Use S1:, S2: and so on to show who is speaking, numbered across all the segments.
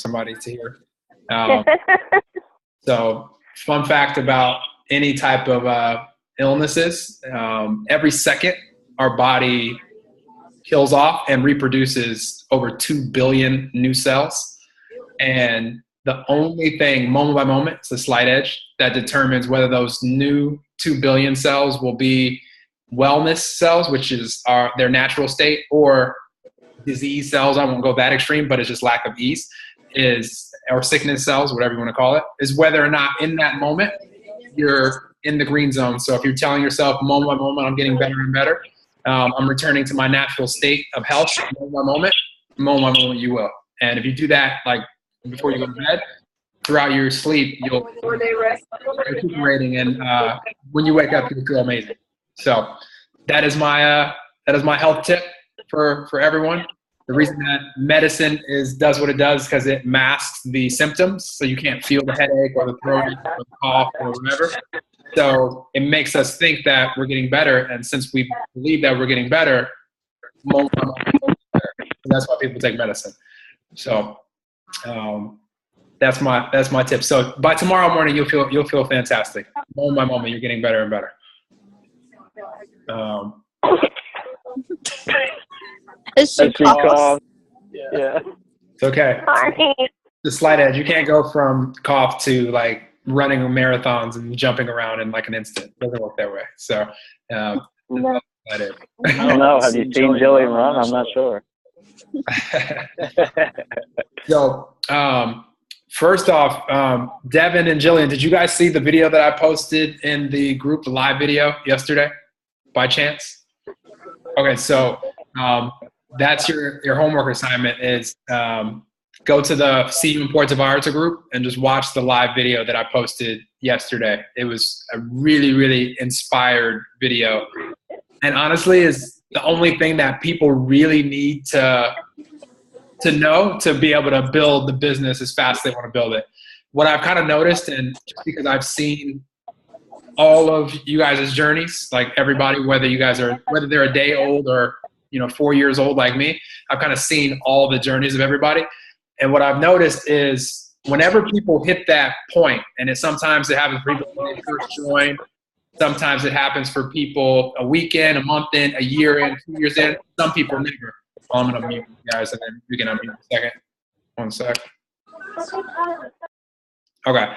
S1: somebody to hear. So fun fact about any type of illnesses, every second our body kills off and reproduces over 2 billion new cells. And the only thing, moment by moment, it's a slight edge that determines whether those new 2 billion cells will be wellness cells, which is their natural state, or disease cells. I won't go that extreme, but it's just lack of ease, or sickness cells, whatever you want to call it, is whether or not in that moment you're in the green zone. So if you're telling yourself moment by moment, I'm getting better and better, I'm returning to my natural state of health, moment by moment you will. And if you do that, like before you go to bed, throughout your sleep, you'll recuperating, and when you wake up, you feel amazing. So that is my health tip for everyone. The reason that medicine does what it does because it masks the symptoms, so you can't feel the headache or the throat or the cough or whatever. So it makes us think that we're getting better, and since we believe that we're getting better, that's why people take medicine. So that's my tip. So by tomorrow morning, you'll feel fantastic. Moment by moment, you're getting better and better.
S2: Is she cough?
S3: Yeah.
S1: It's okay. The slight edge. You can't go from cough to like running marathons and jumping around in like an instant. It doesn't work that way. So
S3: I don't know. Have you seen Jillian run? I'm not sure.
S1: So first off, Devon and Jillian, did you guys see the video that I posted in the group, the live video yesterday by chance? Okay, so that's your homework assignment is go to the See You in Puerto Vallarta group and just watch the live video that I posted yesterday. It was a really, really inspired video. And honestly, is the only thing that people really need to know to be able to build the business as fast as they want to build it. What I've kind of noticed, and just because I've seen all of you guys' journeys, like everybody, whether they're a day old or 4 years old like me, I've kind of seen all the journeys of everybody. And what I've noticed is whenever people hit that point, and sometimes it happens for people when they first join, sometimes it happens for people a week in, a month in, a year in, 2 years in, some people never. Well, I'm going to mute you guys and then we can unmute in a second. 1 sec. Okay.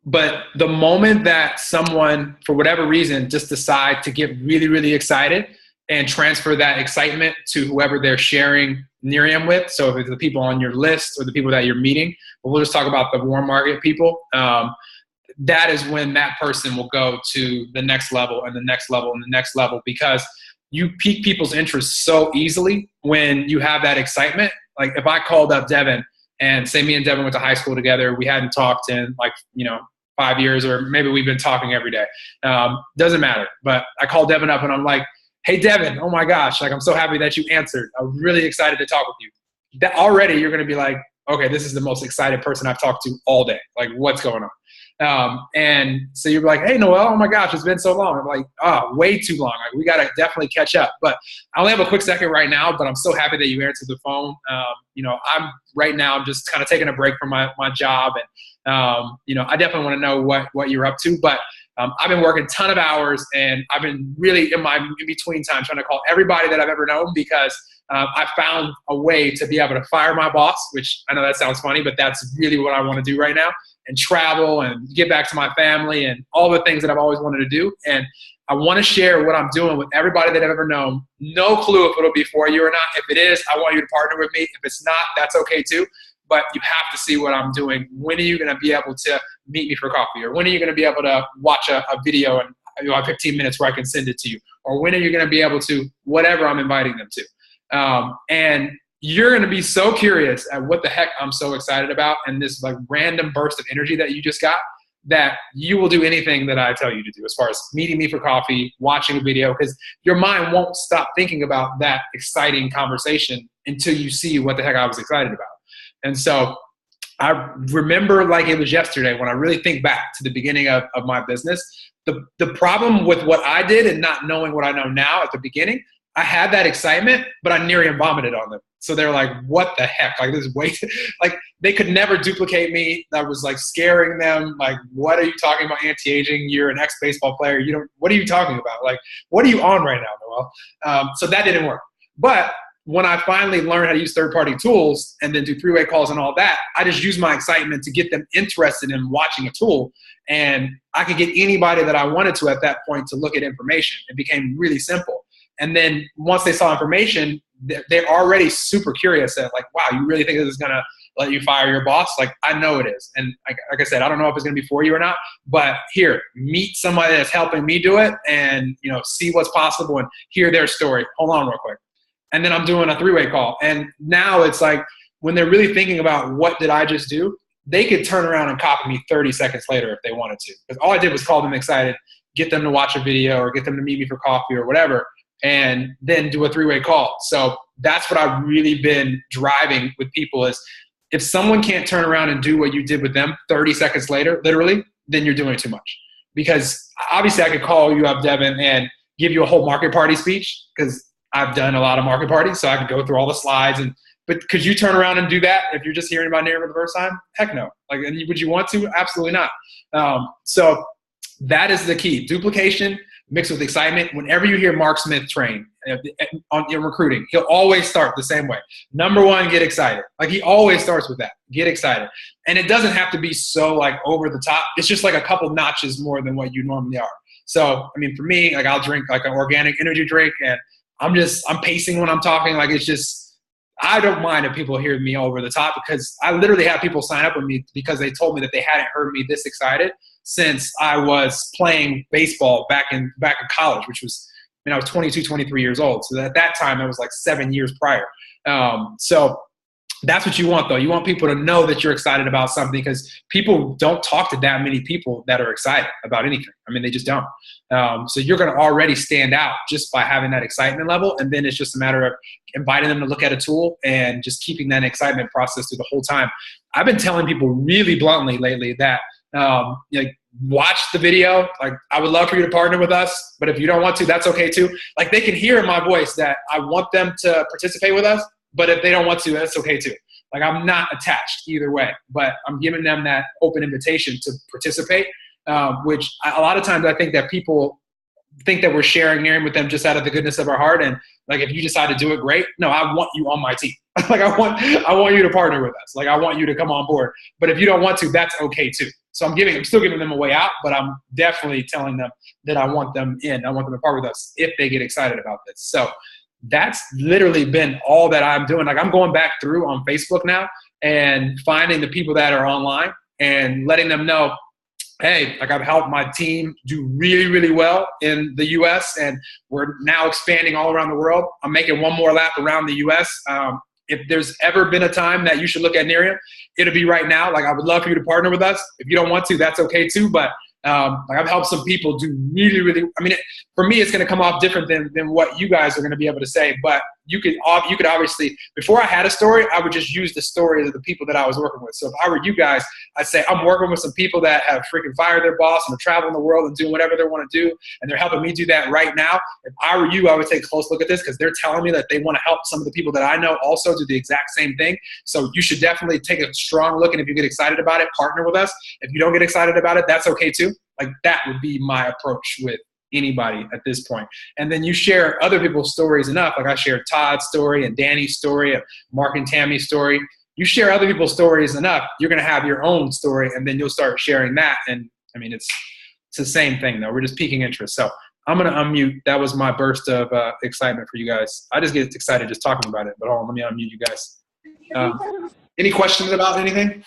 S1: But the moment that someone, for whatever reason, just decide to get really, really excited and transfer that excitement to whoever they're sharing Nerium with, so if it's the people on your list or the people that you're meeting, but we'll just talk about the warm market people, that is when that person will go to the next level and the next level and the next level, because you pique people's interest so easily when you have that excitement. Like if I called up Devon and say me and Devon went to high school together, we hadn't talked in 5 years, or maybe we've been talking every day. Doesn't matter. But I call Devon up and I'm like, hey, Devon, oh my gosh, I'm so happy that you answered. I'm really excited to talk with you. That already you're going to be like, okay, this is the most excited person I've talked to all day. Like, what's going on? And so you're like, hey, Noel, oh my gosh, it's been so long. I'm like, way too long. Like, we got to definitely catch up. But I only have a quick second right now, but I'm so happy that you answered the phone. I'm just kind of taking a break from my job. And, I definitely want to know what you're up to. But I've been working a ton of hours, and I've been really in my in-between time trying to call everybody that I've ever known, because I found a way to be able to fire my boss, which I know that sounds funny, but that's really what I want to do right now, and travel and get back to my family and all the things that I've always wanted to do. And I want to share what I'm doing with everybody that I've ever known. No clue if it'll be for you or not. If it is, I want you to partner with me. If it's not, that's okay too. But you have to see what I'm doing. When are you going to be able to meet me for coffee? Or when are you going to be able to watch a video in 15 minutes where I can send it to you? Or when are you going to be able to whatever I'm inviting them to? And you're going to be so curious at what the heck I'm so excited about, and this like random burst of energy that you just got, that you will do anything that I tell you to do as far as meeting me for coffee, watching a video, because your mind won't stop thinking about that exciting conversation until you see what the heck I was excited about. And so I remember like it was yesterday when I really think back to the beginning of my business. The problem with what I did and not knowing what I know now at the beginning, I had that excitement, but I nearly vomited on them. So they're like, what the heck? Like, this is way like, they could never duplicate me. That was like scaring them. Like, what are you talking about anti-aging? You're an ex-baseball player. What are you talking about? Like, what are you on right now, Noel? So that didn't work. But when I finally learned how to use third-party tools and then do three-way calls and all that, I just used my excitement to get them interested in watching a tool. And I could get anybody that I wanted to at that point to look at information. It became really simple. And then once they saw information, they're already super curious at like, wow, you really think this is going to let you fire your boss? Like, I know it is. And like I said, I don't know if it's going to be for you or not, but here, meet somebody that's helping me do it and, see what's possible and hear their story. Hold on real quick. And then I'm doing a three-way call. And now it's like when they're really thinking about what did I just do, they could turn around and copy me 30 seconds later if they wanted to. Because all I did was call them excited, get them to watch a video or get them to meet me for coffee or whatever, and then do a three-way call. So that's what I've really been driving with people is if someone can't turn around and do what you did with them 30 seconds later, literally, then you're doing too much. Because obviously I could call you up, Devon, and give you a whole market party speech because I've done a lot of market parties, so I could go through all the slides. But could you turn around and do that if you're just hearing about Nair for the first time? Heck no. Like, would you want to? Absolutely not. So that is the key. Duplication mixed with excitement. Whenever you hear Mark Smith train in recruiting, he'll always start the same way. Number one, get excited. Like, he always starts with that. Get excited. And it doesn't have to be so like over the top. It's just like a couple notches more than what you normally are. So, I mean, for me, like, I'll drink like an organic energy drink and I'm pacing when I'm talking. Like, it's just, I don't mind if people hear me over the top because I literally have people sign up with me because they told me that they hadn't heard me this excited since I was playing baseball back in college, which was, I was 22, 23 years old. So at that time, it was like 7 years prior. So that's what you want, though. You want people to know that you're excited about something because people don't talk to that many people that are excited about anything. I mean, they just don't. So you're going to already stand out just by having that excitement level. And then it's just a matter of inviting them to look at a tool and just keeping that excitement process through the whole time. I've been telling people really bluntly lately that watch the video. Like, I would love for you to partner with us, but if you don't want to, that's okay too. Like, they can hear in my voice that I want them to participate with us, but if they don't want to, that's okay too. Like, I'm not attached either way, but I'm giving them that open invitation to participate, which a lot of times I think that people think that we're sharing Miriam with them just out of the goodness of our heart. And like, if you decide to do it, great. No, I want you on my team. Like, I want you to partner with us. Like, I want you to come on board. But if you don't want to, that's okay too. So I'm still giving them a way out, but I'm definitely telling them that I want them in. I want them to partner with us if they get excited about this. So that's literally been all that I'm doing. Like, I'm going back through on Facebook now and finding the people that are online and letting them know, hey, like, I've helped my team do really, really well in the U.S. and we're now expanding all around the world. I'm making one more lap around the U.S. If there's ever been a time that you should look at Nerium, it'll be right now. Like, I would love for you to partner with us. If you don't want to, that's okay too. But like, I've helped some people do really, really, I mean, for me, it's going to come off different than what you guys are going to be able to say. But you could obviously, before I had a story, I would just use the stories of the people that I was working with. So if I were you guys, I'd say I'm working with some people that have freaking fired their boss and are traveling the world and doing whatever they want to do. And they're helping me do that right now. If I were you, I would take a close look at this because they're telling me that they want to help some of the people that I know also do the exact same thing. So you should definitely take a strong look. And if you get excited about it, partner with us. If you don't get excited about it, that's okay too. Like, that would be my approach with anybody at this point. And then you share other people's stories enough. Like, I shared Todd's story and Danny's story and Mark and Tammy's story. You share other people's stories enough, you're going to have your own story, and then you'll start sharing that. And I mean, it's the same thing though. We're just piquing interest. So I'm going to unmute. That was my burst of excitement for you guys. I just get excited just talking about it. But hold on, let me unmute you guys. Any questions about anything?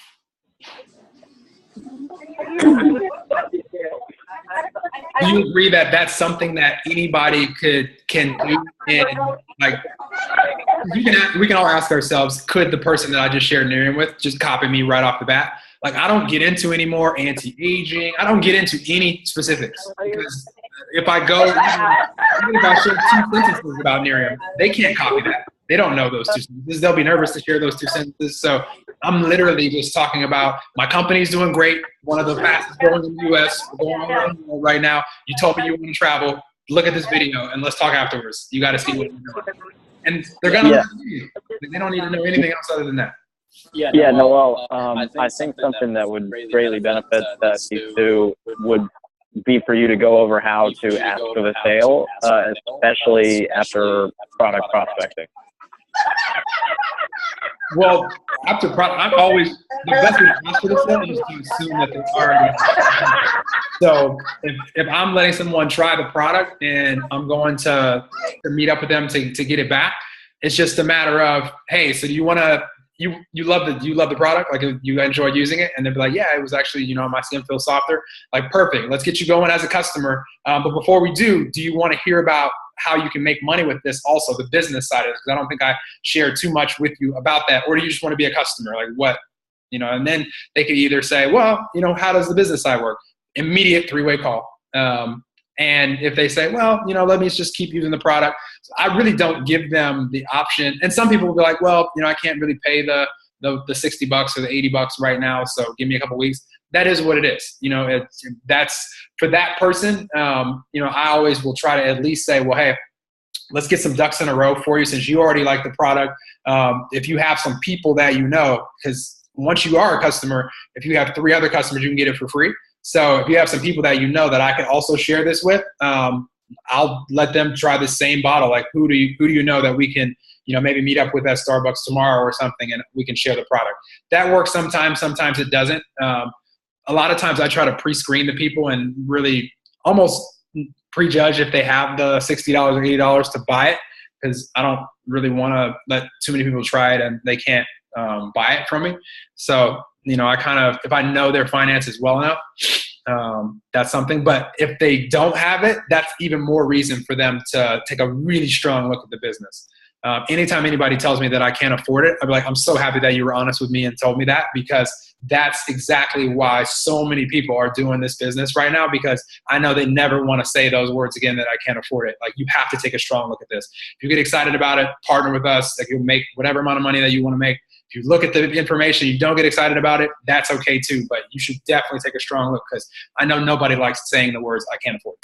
S1: Do you agree that that's something that anybody can do? And like, we can all ask ourselves, could the person that I just shared Miriam with just copy me right off the bat? Like, I don't get into any more anti-aging. I don't get into any specifics because if I go, even if I share 2 sentences about Miriam, they can't copy that. They don't know those 2 sentences. They'll be nervous to share those 2 sentences. So I'm literally just talking about my company's doing great. One of the fastest growing in the U.S. We're going on right now. You told me you want to travel. look at this video and let's talk afterwards. You got to see what we're doing. And they're going to they don't need to know anything else other than that.
S3: I think something that would greatly benefit these two would be for you to go over how to ask for the sale, especially after product prospecting.
S1: Well, after product, I'm always, the best way to ask for the sale is to assume that they are. So if I'm letting someone try the product and I'm going to meet up with them to get it back, it's just a matter of, hey, so do you want to, you love the product, like you enjoy using it, and they'll be like, yeah, it was actually, my skin feels softer. Like, perfect, let's get you going as a customer. But before we do you want to hear about how you can make money with this, also the business side of it? Because I don't think I shared too much with you about that. Or do you just want to be a customer? Like, what, and then they could either say, well, how does the business side work? Immediate three-way call. And if they say, well, let me just keep using the product. So I really don't give them the option. And some people will be like, well, I can't really pay the $60 or the $80 right now, so give me a couple weeks. That is what it is. That's for that person. I always will try to at least say, well, hey, let's get some ducks in a row for you since you already like the product. If you have some people that because once you are a customer, if you have 3 other customers, you can get it for free. So if you have some people that that I can also share this with, I'll let them try the same bottle. Like, who do you know that we can, maybe meet up with at Starbucks tomorrow or something, and we can share the product. That works sometimes it doesn't. A lot of times I try to pre-screen the people and really almost prejudge if they have the $60 or $80 to buy it, because I don't really want to let too many people try it and they can't buy it from me. So, if I know their finances well enough, that's something. But if they don't have it, that's even more reason for them to take a really strong look at the business. Anytime anybody tells me that I can't afford it, I'll be like, I'm so happy that you were honest with me and told me that, because that's exactly why so many people are doing this business right now, because I know they never want to say those words again, that I can't afford it. Like, you have to take a strong look at this. If you get excited about it, partner with us. Like, you'll make whatever amount of money that you want to make. If you look at the information, you don't get excited about it, that's okay too. But you should definitely take a strong look, because I know nobody likes saying the words, I can't afford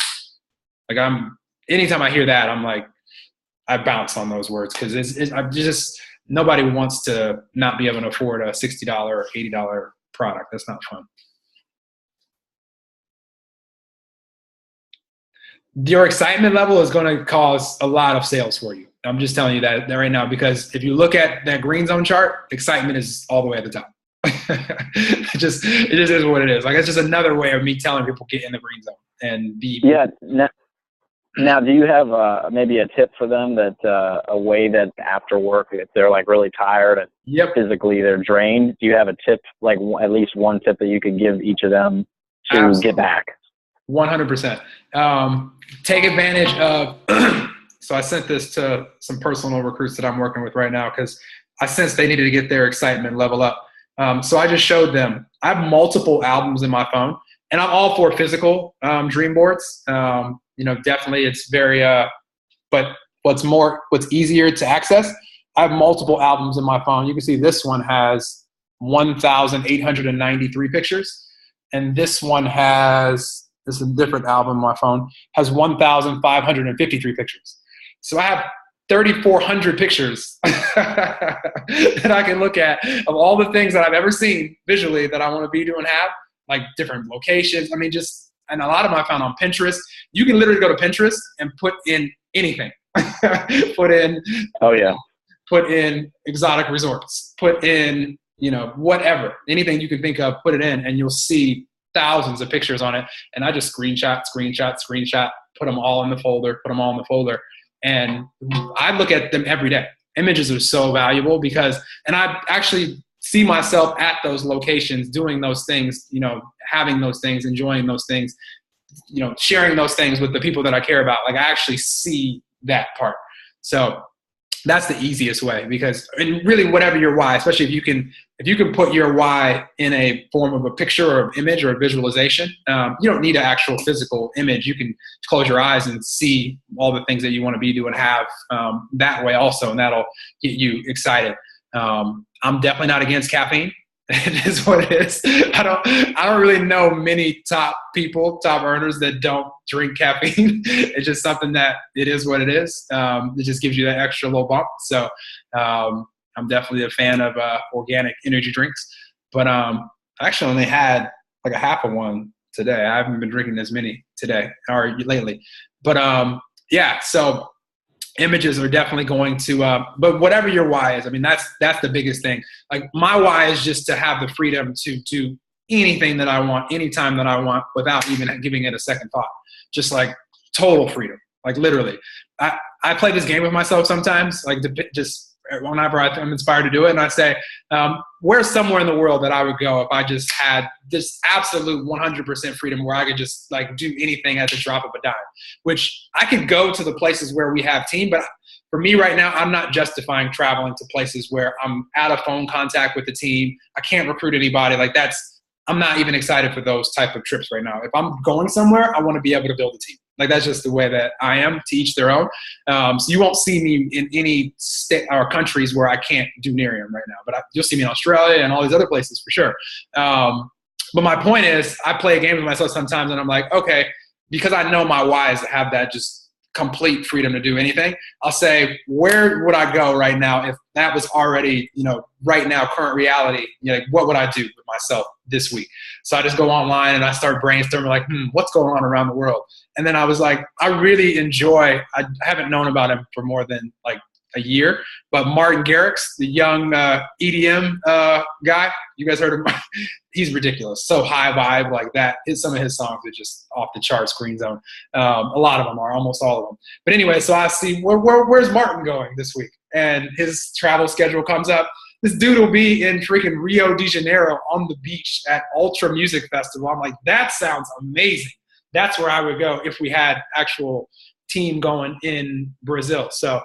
S1: it. Like, anytime I hear that, I'm like, I bounce on those words, because I'm just, nobody wants to not be able to afford a $60 or $80 product. That's not fun. Your excitement level is going to cause a lot of sales for you. I'm just telling you that right now, because if you look at that green zone chart, excitement is all the way at the top. it just is what it is. Like, it's just another way of me telling people, get in the green zone and be.
S3: Yeah. Now, do you have maybe a tip for them, that a way that after work, if they're like really tired and physically they're drained, do you have a tip, like at least one tip that you could give each of them to
S1: Absolutely.
S3: Get back?
S1: 100%. Take advantage of, so I sent this to some personal recruits that I'm working with right now, because I sensed they needed to get their excitement level up. So I just showed them, I have multiple albums in my phone, and I'm all for physical dream boards. Definitely it's very, but what's easier to access, I have multiple albums in my phone. You can see this one has 1,893 pictures. And this one this is a different album on my phone, has 1,553 pictures. So I have 3,400 pictures that I can look at of all the things that I've ever seen visually that I want to be doing, have like different locations. I mean, and a lot of them I found on Pinterest. You can literally go to Pinterest and put in anything. Put in exotic resorts, put in, whatever, anything you can think of, put it in, and you'll see thousands of pictures on it. And I just screenshot, put them all in the folder, and I look at them every day. Images are so valuable, and I actually see myself at those locations doing those things, having those things, enjoying those things, sharing those things with the people that I care about. Like, I actually see that part. So that's the easiest way, and really whatever your why, especially if you can put your why in a form of a picture or image or a visualization, you don't need an actual physical image. You can close your eyes and see all the things that you want to be doing, have that way also, and that'll get you excited. I'm definitely not against caffeine. It is what it is. I don't really know many top earners that don't drink caffeine. It's just something that it is what it is. It just gives you that extra little bump. So I'm definitely a fan of organic energy drinks. But I actually only had like a half of one today. I haven't been drinking as many today or lately. But yeah, so images are definitely going to, but whatever your why is, I mean, that's the biggest thing. Like my why is just to have the freedom to do anything that I want, anytime that I want, without even giving it a second thought. Just like total freedom, like literally. I play this game with myself sometimes, like just whenever I'm inspired to do it, and I say, where's somewhere in the world that I would go if I just had this absolute 100% freedom where I could just like do anything at the drop of a dime, which I could go to the places where we have team. But for me right now, I'm not justifying traveling to places where I'm out of phone contact with the team. I can't recruit anybody. Like I'm not even excited for those type of trips right now. If I'm going somewhere, I want to be able to build a team. Like that's just the way that I am, to each their own. So you won't see me in any state or countries where I can't do Nerium right now, but you'll see me in Australia and all these other places for sure. But my point is, I play a game with myself sometimes, and I'm like, okay, because I know my why is to have that just complete freedom to do anything. I'll say, where would I go right now if that was already, right now, current reality? Like, what would I do with myself this week? So I just go online and I start brainstorming, like, what's going on around the world? And then I was like, I really enjoy. I haven't known about him for more than like a year, but Martin Garrix, the young EDM guy, you guys heard of him? He's ridiculous. So high vibe like that. Some of his songs are just off the charts, Green Zone. A lot of them are, almost all of them. But anyway, so I see where's Martin going this week? And his travel schedule comes up. This dude will be in freaking Rio de Janeiro on the beach at Ultra Music Festival. I'm like, that sounds amazing. That's where I would go if we had actual team going in Brazil. So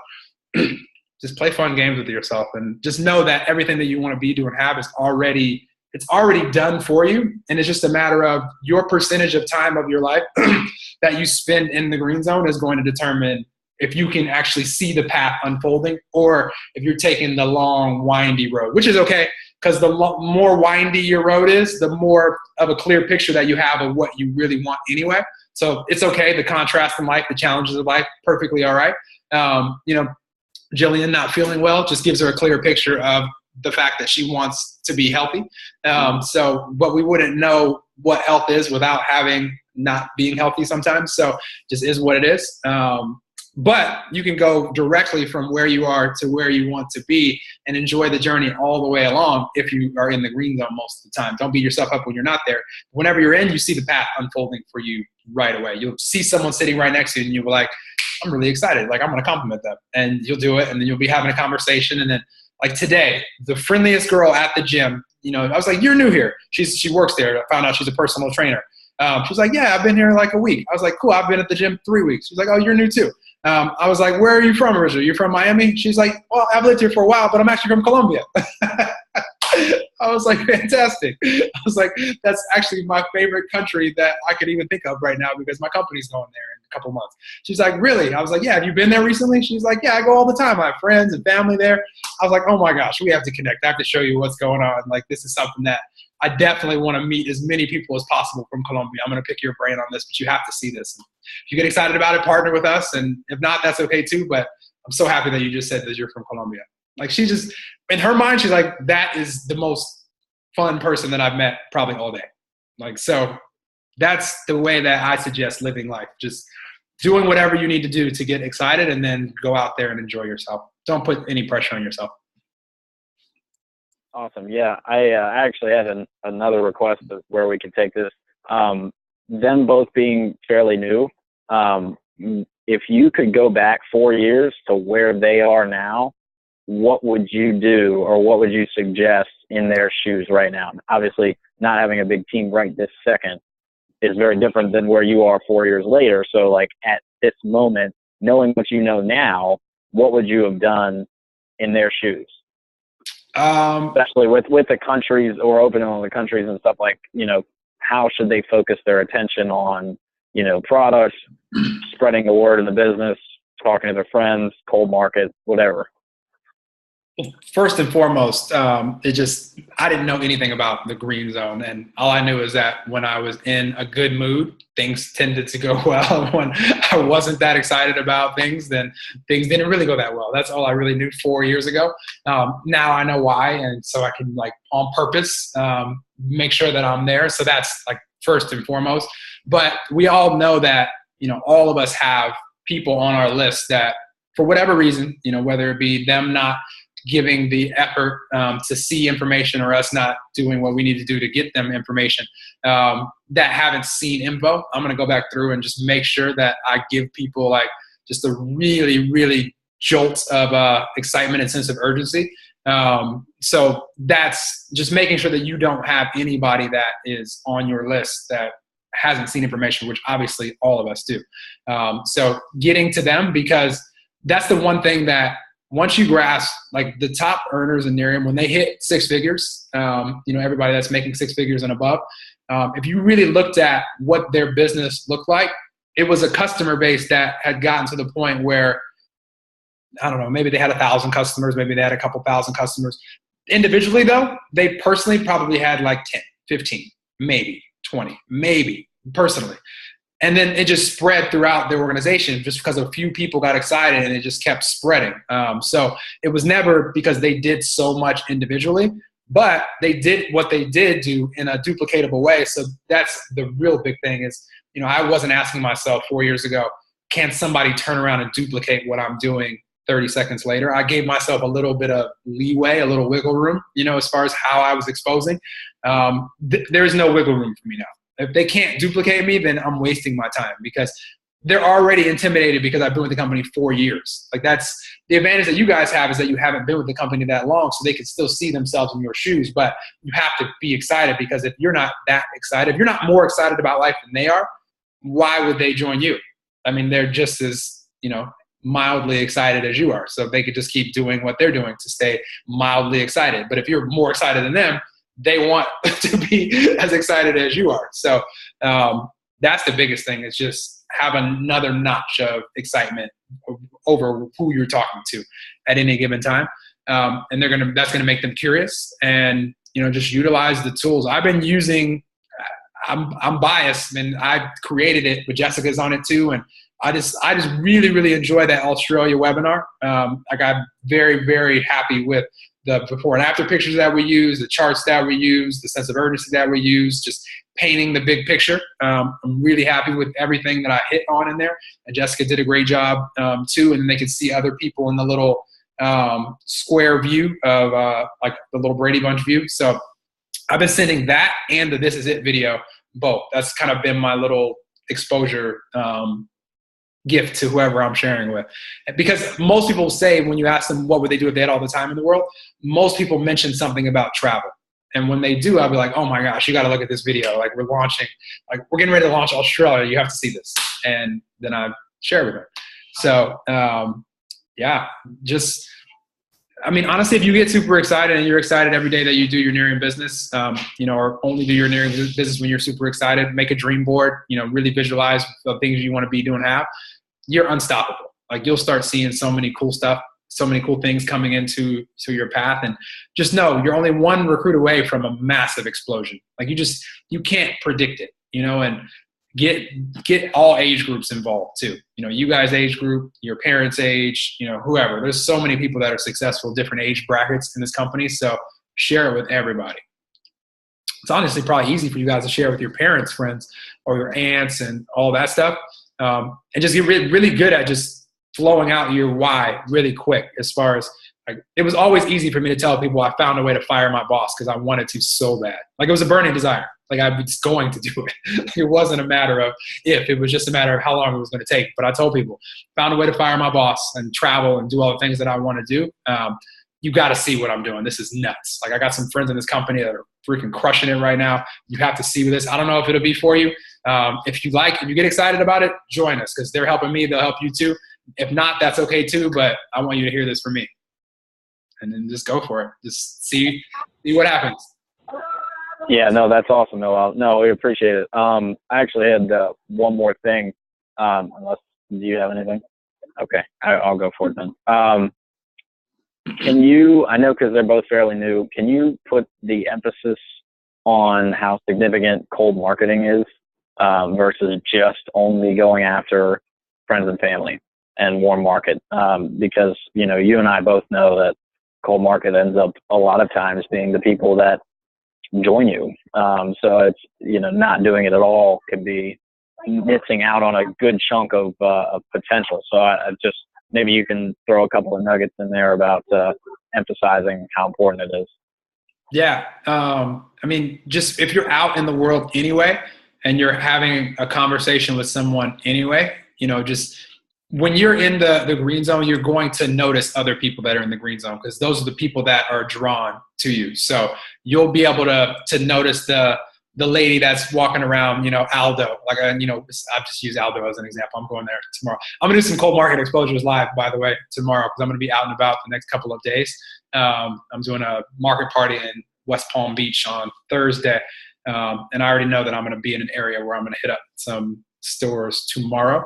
S1: just play fun games with yourself and just know that everything that you want to be, do, and have is already done for you. And it's just a matter of your percentage of time of your life that you spend in the green zone is going to determine if you can actually see the path unfolding, or if you're taking the long, windy road, which is okay, because the more windy your road is, the more of a clear picture that you have of what you really want anyway. So it's okay. The contrast in life, the challenges of life, perfectly all right. Jillian not feeling well just gives her a clearer picture of the fact that she wants to be healthy. But we wouldn't know what health is without not being healthy sometimes. So just is what it is. But you can go directly from where you are to where you want to be and enjoy the journey all the way along if you are in the green zone most of the time. Don't beat yourself up when you're not there. Whenever you're in, you see the path unfolding for you right away. You'll see someone sitting right next to you and you'll be like, I'm really excited. Like, I'm going to compliment them. And you'll do it, and then you'll be having a conversation. And then, like today, the friendliest girl at the gym, I was like, you're new here. She works there. I found out she's a personal trainer. She was like, yeah, I've been here like a week. I was like, cool, I've been at the gym 3 weeks. She was like, oh, you're new too. I was like, where are you from originally? You're from Miami? She's like, well, I've lived here for a while, but I'm actually from Colombia. I was like, fantastic. I was like, that's actually my favorite country that I could even think of right now because my company's going there in a couple months. She's like, really? I was like, yeah, have you been there recently? She's like, yeah, I go all the time. I have friends and family there. I was like, oh my gosh, we have to connect. I have to show you what's going on. Like, this is something that I definitely want to meet as many people as possible from Colombia. I'm going to pick your brain on this, but you have to see this. If you get excited about it, partner with us. And if not, that's okay too. But I'm so happy that you just said that you're from Colombia. Like, she just, in her mind, she's like, that is the most fun person that I've met probably all day. Like, so that's the way that I suggest living life. Just doing whatever you need to do to get excited and then go out there and enjoy yourself. Don't put any pressure on yourself.
S3: Awesome. Yeah. I actually had another request of where we could take this. Them both being fairly new. If you could go back 4 years to where they are now, what would you do or what would you suggest in their shoes right now? Obviously, not having a big team right this second is very different than where you are 4 years later. So, like, at this moment, knowing what you know now, what would you have done in their shoes? Especially with the countries or opening all the countries and stuff, like, how should they focus their attention on, products, spreading the word in the business, talking to their friends, cold market, whatever?
S1: First and foremost, I didn't know anything about the green zone. And all I knew is that when I was in a good mood, things tended to go well. When I wasn't that excited about things, then things didn't really go that well. That's all I really knew 4 years ago. Now I know why. And so I can, like, on purpose, make sure that I'm there. So that's, like, first and foremost. But we all know that, all of us have people on our list that, for whatever reason, whether it be them not giving the effort to see information, or us not doing what we need to do to get them information, that haven't seen info. I'm going to go back through and just make sure that I give people, like, just a really, really jolt of excitement and sense of urgency. So that's just making sure that you don't have anybody that is on your list that hasn't seen information, which obviously all of us do. So getting to them, because that's the one thing that, once you grasp, like, the top earners in Nerium, when they hit six figures, everybody that's making six figures and above, if you really looked at what their business looked like, it was a customer base that had gotten to the point where, I don't know, maybe they had 1,000 customers, maybe they had a couple thousand customers. Individually, though, they personally probably had like 10, 15, maybe 20, maybe personally. And then it just spread throughout their organization just because a few people got excited, and it just kept spreading. So it was never because they did so much individually, but they did what they did do in a duplicatable way. So that's the real big thing is, I wasn't asking myself 4 years ago, can somebody turn around and duplicate what I'm doing 30 seconds later? I gave myself a little bit of leeway, a little wiggle room, as far as how I was exposing. There's no wiggle room for me now. If they can't duplicate me, then I'm wasting my time, because they're already intimidated because I've been with the company 4 years. Like, that's the advantage that you guys have, is that you haven't been with the company that long, so they can still see themselves in your shoes. But you have to be excited, because if you're not that excited, if you're not more excited about life than they are, why would they join you? I mean, they're just as, mildly excited as you are. So they could just keep doing what they're doing to stay mildly excited. But if you're more excited than them, they want to be as excited as you are. So that's the biggest thing, is just have another notch of excitement over who you're talking to at any given time. And that's going to make them curious, and, just utilize the tools I've been using. I'm biased, and I created it, but Jessica's on it too. And I just really, really enjoy that Australia webinar. I got very, very happy with the before and after pictures that we use, the charts that we use, the sense of urgency that we use, just painting the big picture. I'm really happy with everything that I hit on in there. And Jessica did a great job too. And they could see other people in the little square view of like the little Brady Bunch view. So I've been sending that and the This Is It video, both. That's kind of been my little exposure gift to whoever I'm sharing with. Because most people say, when you ask them what would they do if they had all the time in the world, most people mention something about travel. And when they do, I'll be like, oh my gosh, you got to look at this video. Like, we're getting ready to launch Australia. You have to see this. And then I share with them. So yeah, just, I mean, honestly, if you get super excited and you're excited every day that you do your Nerium business, or only do your Nerium business when you're super excited, make a dream board, really visualize the things you want to be doing, you're unstoppable. Like, you'll start seeing so many cool stuff, so many cool things coming into your path. And just know you're only one recruit away from a massive explosion. Like, you can't predict it, and get all age groups involved too. You guys' age group, your parents' age, whoever. There's so many people that are successful, different age brackets in this company. So share it with everybody. It's honestly probably easy for you guys to share with your parents' friends or your aunts and all that stuff. And just get really good at just flowing out your why really quick. As far as, like, it was always easy for me to tell people I found a way to fire my boss because I wanted to so bad. Like, it was a burning desire. Like, I was going to do it. It wasn't a matter of if, it was just a matter of how long it was going to take. But I told people, found a way to fire my boss and travel and do all the things that I want to do. You got to see what I'm doing. This is nuts. Like, I got some friends in this company that are freaking crushing it right now. You have to see this. I don't know if it'll be for you. If you get excited about it, join us, because they're helping me. They'll help you too. If not, that's okay too. But I want you to hear this from me. And then just go for it. Just see what happens.
S3: Yeah, no, that's awesome, Noel. No, we appreciate it. I actually had one more thing. Unless, do you have anything? Okay, I'll go for it then. Can you, I know because they're both fairly new, can you put the emphasis on how significant cold marketing is versus just only going after friends and family and warm market? Because, you know, you and I both know that cold market ends up a lot of times being the people that join you. So it's, you know, not doing it at all could be missing out on a good chunk of potential. So I just, maybe you can throw a couple of nuggets in there about emphasizing how important it is.
S1: Yeah. I mean, just if you're out in the world anyway, and you're having a conversation with someone anyway, you know, just when you're in the green zone, you're going to notice other people that are in the green zone because those are the people that are drawn to you. So you'll be able to notice the lady that's walking around, you know, Aldo, like, you know, I've just used Aldo as an example. I'm going there tomorrow. I'm going to do some cold market exposures live, by the way, tomorrow, because I'm going to be out and about the next couple of days. I'm doing a market party in West Palm Beach on Thursday. And I already know that I'm going to be in an area where I'm going to hit up some stores tomorrow.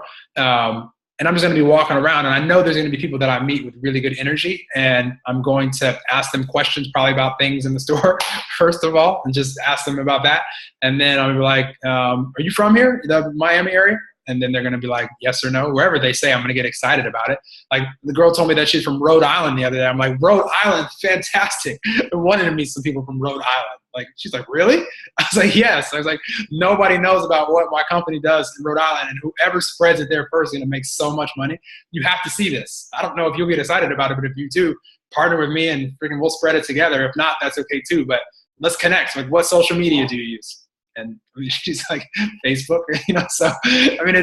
S1: And I'm just going to be walking around, and I know there's going to be people that I meet with really good energy, and I'm going to ask them questions probably about things in the store, first of all, and just ask them about that. And then I'll be like, are you from here, the Miami area? And then they're going to be like, yes or no. Wherever they say, I'm going to get excited about it. Like the girl told me that she's from Rhode Island the other day. I'm like, Rhode Island, fantastic. I wanted to meet some people from Rhode Island. Like, she's like, really? I was like, yes. I was like, nobody knows about what my company does in Rhode Island, and whoever spreads it there first is going to make so much money. You have to see this. I don't know if you'll get excited about it, but if you do, partner with me and freaking we'll spread it together. If not, that's okay too. But let's connect. Like, what social media do you use? And she's like, Facebook, you know. So I mean,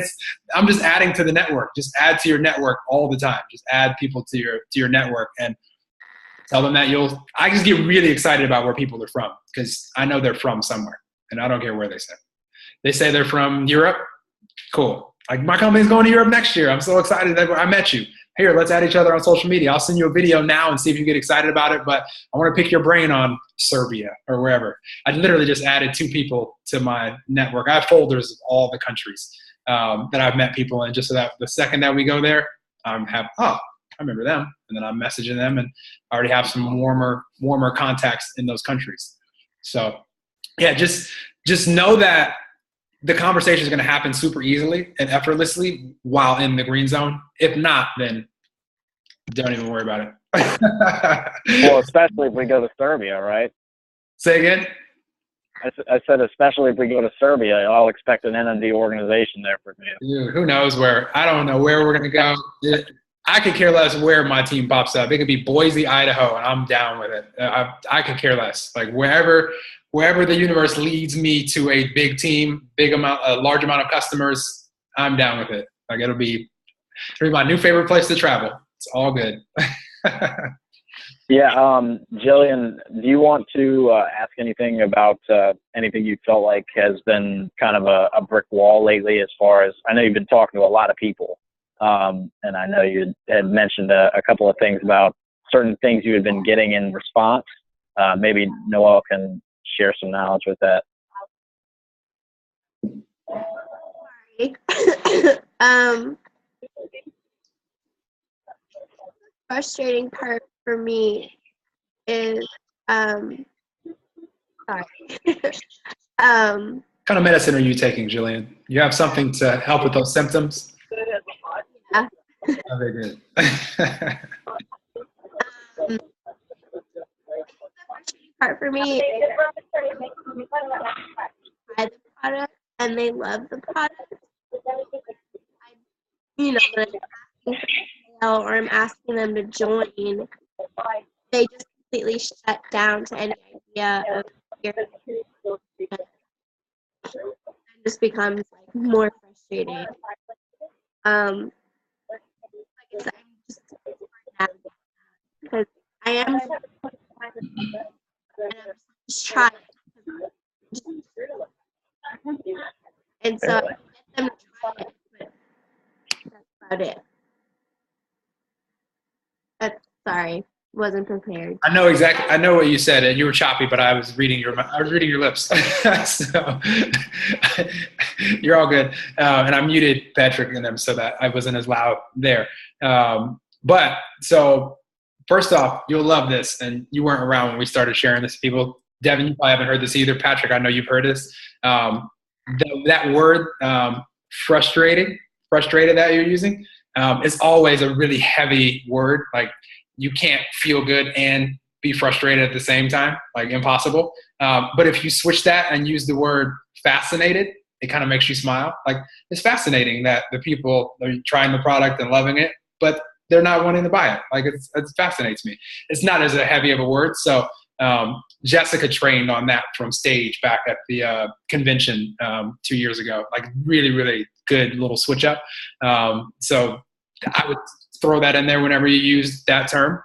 S1: I'm just adding to the network. Just add to your network all the time. Just add people to your network and tell them that I just get really excited about where people are from because I know they're from somewhere, and I don't care where they say. They say they're from Europe. Cool. Like, my company's going to Europe next year. I'm so excited that I met you. Here, let's add each other on social media. I'll send you a video now and see if you get excited about it, but I want to pick your brain on Serbia or wherever. I literally just added 2 people to my network. I have folders of all the countries that I've met people in, just so that the second that we go there, I remember them. And then I'm messaging them, and I already have some warmer contacts in those countries. So yeah, just know that the conversation is going to happen super easily and effortlessly while in the green zone. If not, then don't even worry about it.
S3: Well, especially if we go to Serbia, right?
S1: Say again?
S3: I said, especially if we go to Serbia, I'll expect an NND organization there for me.
S1: Dude, who knows where? I don't know where we're going to go. I could care less where my team pops up. It could be Boise, Idaho, and I'm down with it. I could care less. Like, wherever the universe leads me to a big team, a large amount of customers, I'm down with it. Like, it'll be my new favorite place to travel. It's all good.
S3: Yeah. Jillian, do you want to ask anything about anything you felt like has been kind of a brick wall lately, as far as, I know you've been talking to a lot of people, and I know you had mentioned a couple of things about certain things you had been getting in response. Maybe Noel can share some knowledge with that.
S2: Frustrating part for me is
S1: What kind of medicine are you taking, Jillian? You have something to help with those symptoms?
S2: Yeah.
S1: Okay, good.
S2: Part for me is buy the product and they love the product. When I'm asking for sale or I'm asking them to join, they just completely shut down to any idea of it just becomes like more frustrating. I guess I'm just because I am and I'm just trying. And so I get them to try it, but that's about it. Sorry, wasn't prepared.
S1: I know exactly. I know what you said, and you were choppy, but I was reading your lips. So you're all good. And I muted Patrick and them so that I wasn't as loud there. But so first off, you'll love this, and you weren't around when we started sharing this with people. Devon, you probably haven't heard this either. Patrick, I know you've heard this. That word, frustrated that you're using, is always a really heavy word. Like, you can't feel good and be frustrated at the same time, like impossible. But if you switch that and use the word fascinated, it kind of makes you smile. Like, it's fascinating that the people are trying the product and loving it, but they're not wanting to buy it. Like, it fascinates me. It's not as a heavy of a word. So Jessica trained on that from stage back at the convention 2 years ago. Like, really, really good little switch up. So I would throw that in there whenever you use that term.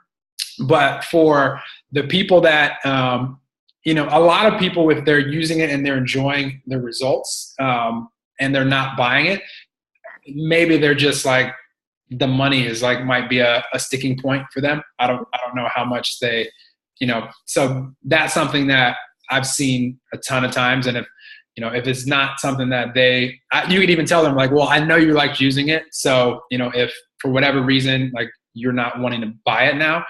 S1: But for the people that, a lot of people, if they're using it and they're enjoying the results and they're not buying it, maybe they're just like, the money is like, might be a sticking point for them. I don't know how much they, so that's something that I've seen a ton of times. And if it's not something that you could even tell them, like, well, I know you liked using it. So, if for whatever reason, like, you're not wanting to buy it now,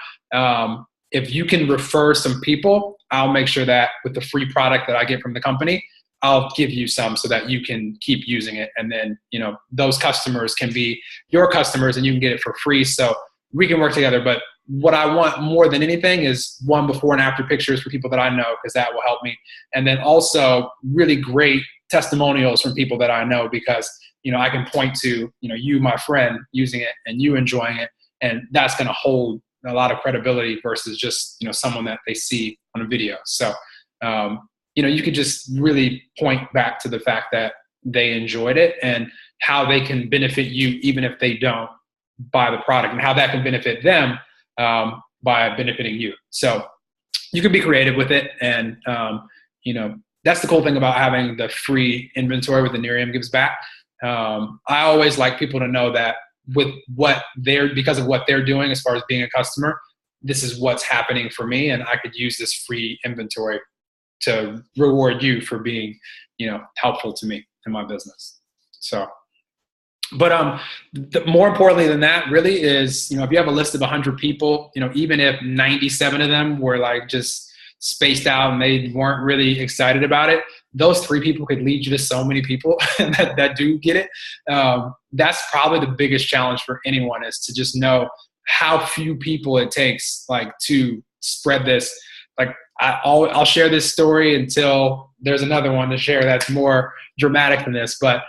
S1: if you can refer some people, I'll make sure that with the free product that I get from the company, I'll give you some so that you can keep using it. And then, those customers can be your customers and you can get it for free. So we can work together. But what I want more than anything is one before and after pictures for people that I know, because that will help me. And then also really great testimonials from people that I know, because, I can point to, you, my friend, using it and you enjoying it. And that's going to hold a lot of credibility versus just, someone that they see on a video. So, you could just really point back to the fact that they enjoyed it and how they can benefit you, even if they don't buy the product, and how that can benefit them by benefiting you. So you can be creative with it. And, that's the cool thing about having the free inventory with the Nerium Gives Back. I always like people to know that because of what they're doing as far as being a customer, this is what's happening for me, and I could use this free inventory to reward you for being, helpful to me in my business. So, but more importantly than that really is, if you have a list of 100 people, even if 97 of them were like just spaced out and they weren't really excited about it, those 3 people could lead you to so many people that do get it. That's probably the biggest challenge for anyone, is to just know how few people it takes, like, to spread this. Like, I'll share this story until there's another one to share that's more dramatic than this. But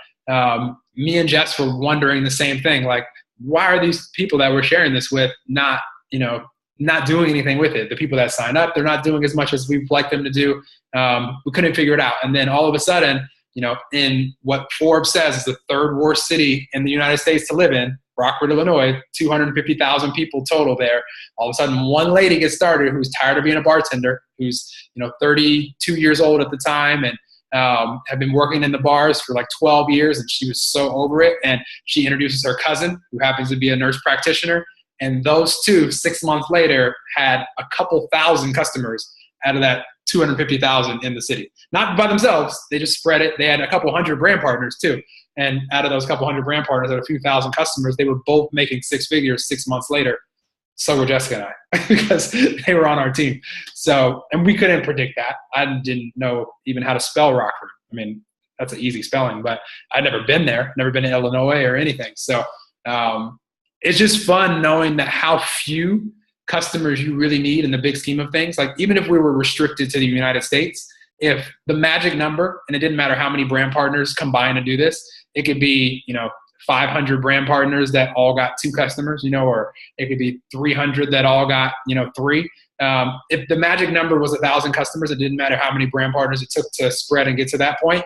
S1: me and Jess were wondering the same thing. Like, why are these people that we're sharing this with not doing anything with it? The people that sign up, they're not doing as much as we'd like them to do. We couldn't figure it out. And then all of a sudden, in what Forbes says is the 3rd worst city in the United States to live in, Rockford, Illinois, 250,000 people total there. All of a sudden, one lady gets started who's tired of being a bartender, who's 32 years old at the time, and had been working in the bars for like 12 years, and she was so over it. And she introduces her cousin, who happens to be a nurse practitioner. And those two, 6 months later, had a couple thousand customers out of that 250,000 in the city. Not by themselves. They just spread it. They had a couple hundred brand partners too. And out of those couple hundred brand partners, out of a few thousand customers, they were both making 6 figures 6 months later. So were Jessica and I, because they were on our team. So, and we couldn't predict that. I didn't know even how to spell Rockford. I mean, that's an easy spelling, but I'd never been there, never been to Illinois or anything. So it's just fun knowing that how few customers you really need in the big scheme of things. Like, even if we were restricted to the United States, if the magic number, and it didn't matter how many brand partners combine to do this, it could be, 500 brand partners that all got 2 customers, or it could be 300 that all got, 3. If the magic number was 1,000 customers, it didn't matter how many brand partners it took to spread and get to that point.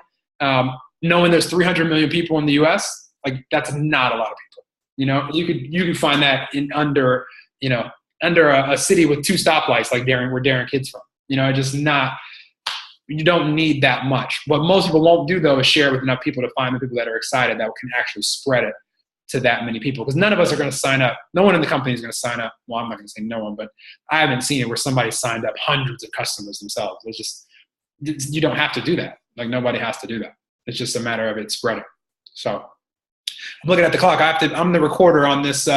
S1: Knowing there's 300 million people in the U.S., like, that's not a lot of people. You could find that in under a city with 2 stoplights, like where Darren Kid's from. Just not. You don't need that much. What most people won't do, though, is share with enough people to find the people that are excited that can actually spread it to that many people. Because none of us are going to sign up. No one in the company is going to sign up. Well, I'm not going to say no one, but I haven't seen it where somebody signed up hundreds of customers themselves. It's just, you don't have to do that. Like, nobody has to do that. It's just a matter of it spreading. So I'm looking at the clock. I'm the recorder on this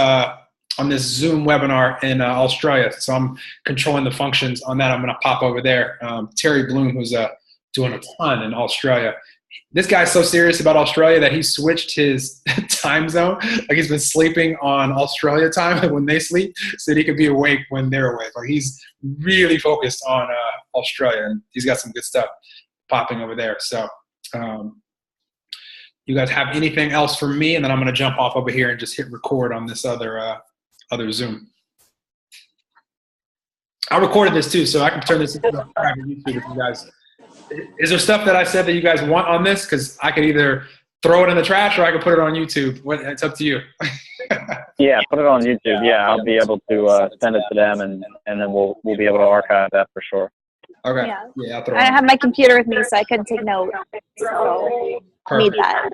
S1: on this Zoom webinar in Australia. So I'm controlling the functions on that. I'm going to pop over there. Terry Bloom, who's doing a ton in Australia. This guy's so serious about Australia that he switched his time zone. Like he's been sleeping on Australia time when they sleep so that he could be awake when they're awake. Like he's really focused on Australia, and he's got some good stuff popping over there. So you guys have anything else for me? And then I'm going to jump off over here and just hit record on this other Zoom. I recorded this too, so I can turn this into a private YouTube if you guys. Is there stuff that I said that you guys want on this? Because I could either throw it in the trash or I could put it on YouTube. It's up to you.
S3: Yeah, put it on YouTube. Yeah, I'll be able to send it to them, and then we'll be able to archive that for sure.
S1: Okay.
S4: Yeah, I have my computer with me, so I couldn't take notes. So I need that.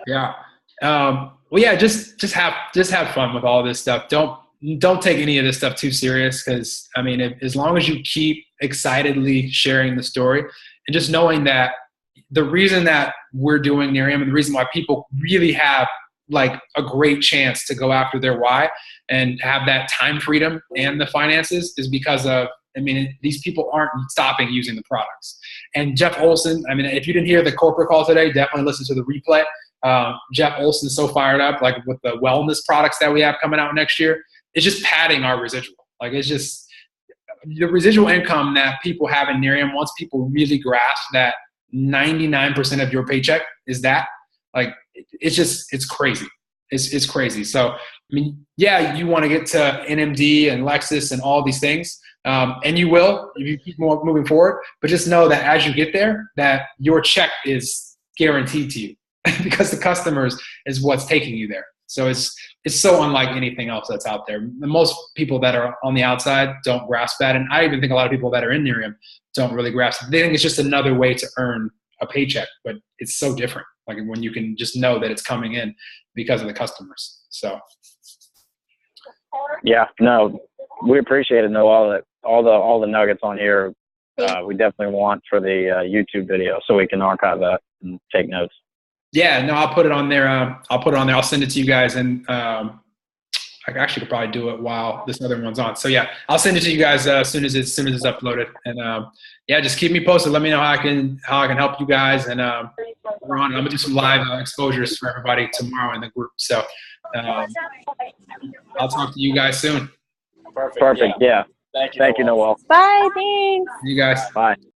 S1: Yeah. Well, yeah. Just have fun with all this stuff. Don't take any of this stuff too serious, because I mean, as long as you keep excitedly sharing the story and just knowing that the reason that we're doing Nerium and the reason why people really have like a great chance to go after their why and have that time freedom and the finances is because of, I mean, these people aren't stopping using the products. And Jeff Olson, I mean, if you didn't hear the corporate call today, definitely listen to the replay. Jeff Olson's so fired up, like with the wellness products that we have coming out next year. It's just padding our residual. Like it's just the residual income that people have in Nerium. Once people really grasp that 99% of your paycheck is that, like, it's crazy. It's crazy. So, I mean, yeah, you want to get to NMD and Lexus and all these things. And you will if you keep moving forward, but just know that as you get there, that your check is guaranteed to you because the customers is what's taking you there. So it's so unlike anything else that's out there. Most people that are on the outside don't grasp that. And I even think a lot of people that are in Nerium don't really grasp it. They think it's just another way to earn a paycheck, but it's so different. Like when you can just know that it's coming in because of the customers. So.
S3: Yeah, no, we appreciate it. Know all the nuggets on here. We definitely want for the YouTube video so we can archive that and take notes. Yeah,
S1: no, I'll put it on there. I'll send it to you guys, and I actually could probably do it while this other one's on. So yeah, I'll send it to you guys as soon as it's uploaded. And yeah, just keep me posted. Let me know how I can help you guys. And we're on. I'm gonna do some live exposures for everybody tomorrow in the group. So I'll talk to you guys soon.
S3: Perfect. Yeah. Thank you, Noel.
S4: Bye. Thanks.
S1: You guys.
S3: Bye.